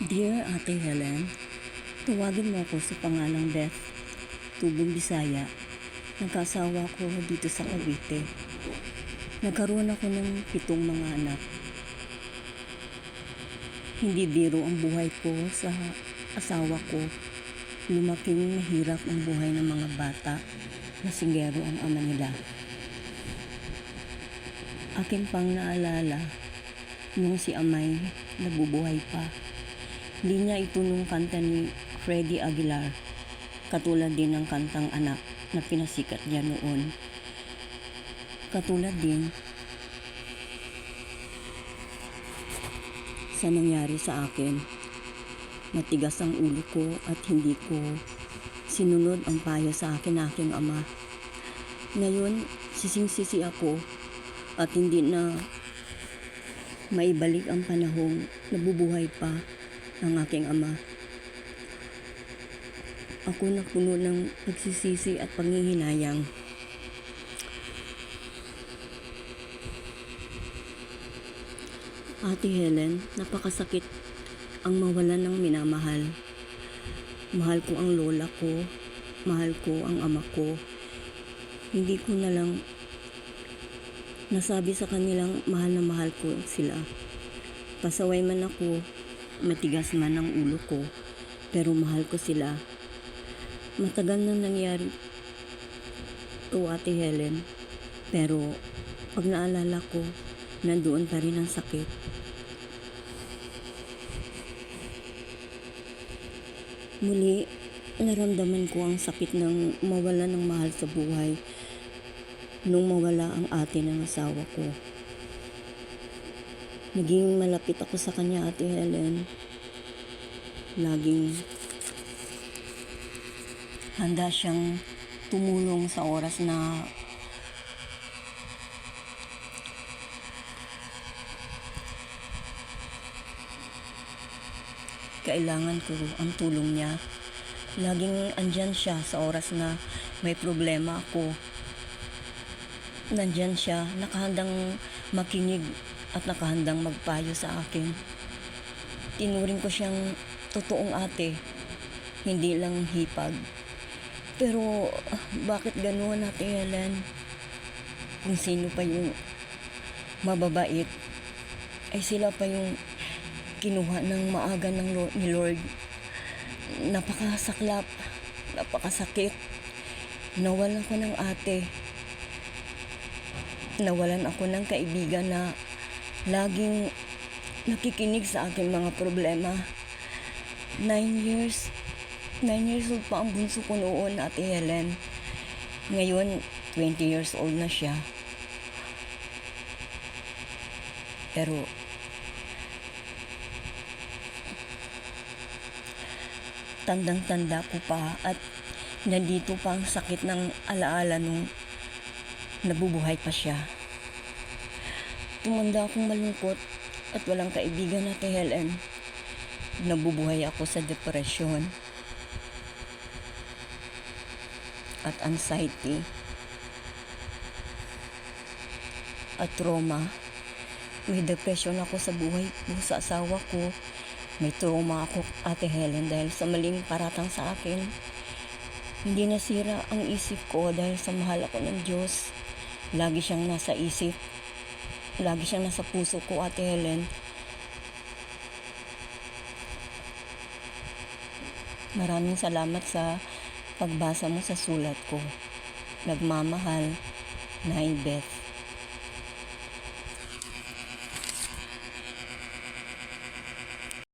Dear Ate Helen, tawagin mo ako sa pangalang Beth, Tubong Bisaya. Nagkasawa ko dito sa Cavite. Nagkaroon ako ng 7 mga anak. Hindi biro ang buhay ko sa asawa ko. Lumaking mahirap ang buhay ng mga bata. Masinggero ang ama nila. Akin pang naalala nung si Amay nabubuhay pa. Hindi niya ito nung kanta ni Freddie Aguilar, katulad din ng kantang Anak na pinasikat niya noon. Katulad din sa nangyari sa akin. Matigas ang ulo ko at hindi ko sinunod ang payo sa aking ama. Ngayon, sising-sisi ako at hindi na maibalik ang panahong nabubuhay pa ang aking ama. Ako na puno ng pagsisisi at panghihinayang. Ate Helen, napakasakit ang mawalan ng minamahal. Mahal ko ang lola ko, mahal ko ang ama ko. Hindi ko na lang nasabi sa kanilang mahal na mahal ko sila. Pasaway man ako, matigas man ang ulo ko, pero mahal ko sila. Matagal na nangyari to, Ate Helen, pero pag naalala ko, nandoon pa rin ang sakit. Muli, naramdaman ko ang sakit ng mawala ng mahal sa buhay nung mawala ang ate ng asawa ko. Naging malapit ako sa kanya, Ate Helen. Laging handa siyang tumulong sa oras na kailangan ko ang tulong niya. Laging andyan siya sa oras na may problema ako. Nandyan siya, nakahandang makinig at nakahandang magpayo sa akin. Tinuring ko siyang totoong ate, hindi lang hipag. Pero bakit ganoon, Ate Helen? Kung sino pa yung mababait, ay sila pa yung kinuha ng maaga ni Lord. Napakasaklap, napakasakit. Nawalan ko ng ate. Nawalan ako ng kaibigan na laging nakikinig sa aking mga problema. 9 years old pa ang bunso ko noon, Ate Helen. Ngayon, 20 years old na siya. Pero tandang-tanda ko pa at nandito pa ang sakit ng alaala nung nabubuhay pa siya. Tumanda akong malungkot at walang kaibigan, Ate Helen. Nabubuhay ako sa depression at anxiety at trauma. May depression ako sa buhay ko, sa asawa ko. May trauma ako, Ate Helen, dahil sa maling paratang sa akin. Hindi nasira ang isip ko dahil sa mahal ako ng Diyos. Lagi siyang nasa isip. Lagi siyang nasa puso ko, Ate Helen. Maraming salamat sa pagbasa mo sa sulat ko. Nagmamahal, Nay Beth.